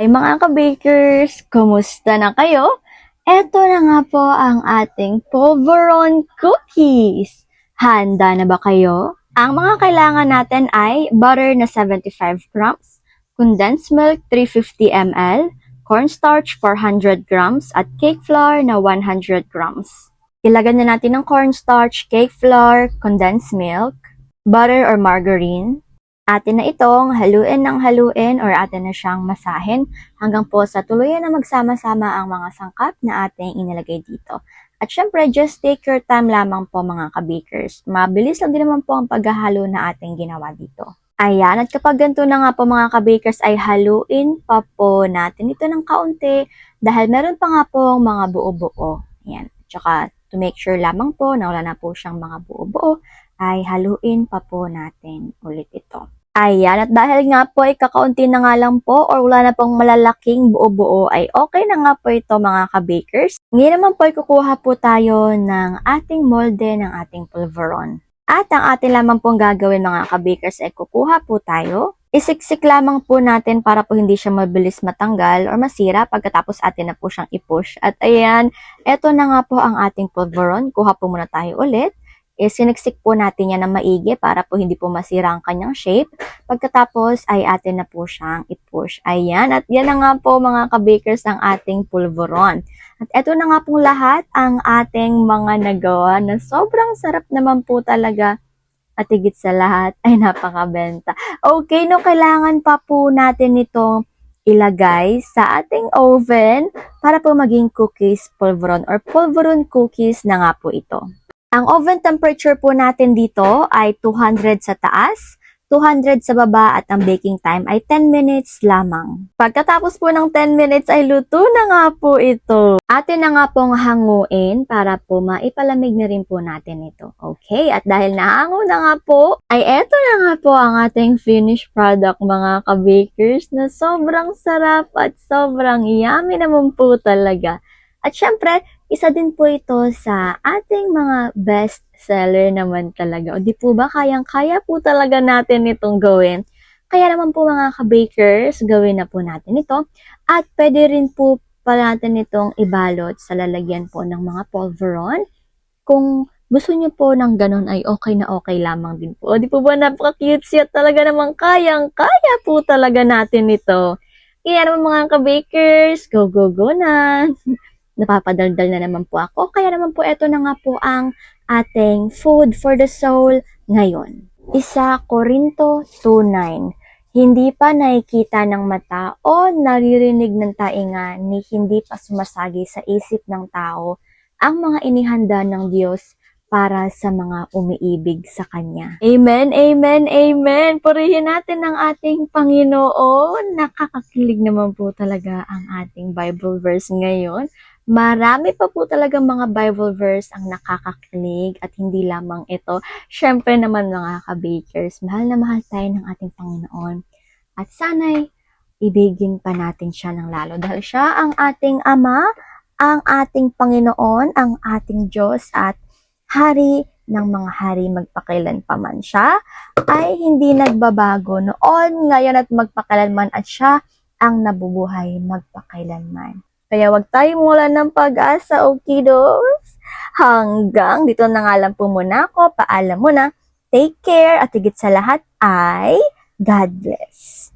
Ay mga ka-bakers, kumusta na kayo? Eto na nga po ang ating polvoron cookies. Handa na ba kayo? Ang mga kailangan natin ay butter na 75 grams, condensed milk 350 ml, cornstarch 400 grams, at cake flour na 100 grams. Ilagay na natin ng cornstarch, cake flour, condensed milk, butter or margarine. Atin na itong haluin ng haluin or atin na siyang masahin hanggang po sa tuluyan na magsama-sama ang mga sangkap na ating inilagay dito. At syempre, just take your time lamang po mga ka-bakers. Mabilis lang din naman po ang paghahalo na ating ginawa dito. Ayan, at kapag ganito na nga po mga ka-bakers ay haluin pa po natin ito ng kaunti dahil meron pa nga po mga buo-buo. Ayan, tsaka to make sure lamang po na wala na po siyang mga buo-buo ay haluin pa po natin ulit ito. Ayan, at dahil nga po ay kakaunti na nga lang po or wala na pong malalaking buo-buo ay okay na nga po ito mga ka-bakers. Ngayon naman po ay kukuha po tayo ng ating molde ng ating polvoron. At ang atin lamang pong gagawin mga ka-bakers ay kukuha po tayo. Isiksik lamang po natin para po hindi siya mabilis matanggal or masira pagkatapos atin na po siyang i-push. At ayan, eto na nga po ang ating polvoron. Kuha po muna tayo ulit. Siniksik po natin yan na maigi para po hindi po masira ang kanyang shape. Pagkatapos ay atin na po siyang i-push. Ayan, at yan na nga po mga ka-bakers ang ating polvoron. At eto na nga pong lahat ang ating mga nagawa na sobrang sarap naman po talaga. At higit sa lahat ay napakabenta. Okay, no, kailangan pa po natin itong ilagay sa ating oven para po maging cookies polvoron or polvoron cookies na nga po ito. Ang oven temperature po natin dito ay 200 sa taas, 200 sa baba at ang baking time ay 10 minutes lamang. Pagkatapos po ng 10 minutes ay luto na nga po ito. Atin na nga pong hanguin para po maipalamig na rin po natin ito. Okay, at dahil nahango na nga po, ay eto na nga po ang ating finished product mga ka-bakers na sobrang sarap at sobrang yummy naman po talaga. At syempre, isa din po ito sa ating mga best seller naman talaga. O di po ba, kayang-kaya po talaga natin itong gawin. Kaya naman po mga ka-bakers, gawin na po natin ito. At pwede rin po pala natin itong ibalot sa lalagyan po ng mga polvoron. Kung gusto niyo po ng ganun ay okay na okay lamang din po. O di po ba, napaka-cute at talaga naman kayang-kaya po talaga natin ito. Kaya naman mga ka-bakers, go, go, go na! Napapadaldal na naman po ako. Kaya naman po ito na nga po ang ating food for the soul ngayon. 1 Corinto 2:9. Hindi pa nakikita ng mata o naririnig ng tainga ni hindi pa sumasagi sa isip ng tao ang mga inihanda ng Diyos para sa mga umiibig sa Kanya. Amen, amen, amen! Purihin natin ang ating Panginoon. Nakakakilig naman po talaga ang ating Bible verse ngayon. Marami pa po talagang mga Bible verse ang nakakakilig at hindi lamang ito. Syempre naman mga ka-bakers, mahal na mahal tayo ng ating Panginoon. At sana'y ibigin pa natin siya ng lalo dahil siya ang ating Ama, ang ating Panginoon, ang ating Diyos at Hari ng mga hari magpakailan pa man siya ay hindi nagbabago noon, ngayon at magpakailanman at siya ang nabubuhay magpakailanman. Kaya wag tayong wala ng pag-asa, okidos. Hanggang dito na nga lang po muna ako. Paalam muna. Take care at higit sa lahat ay God bless.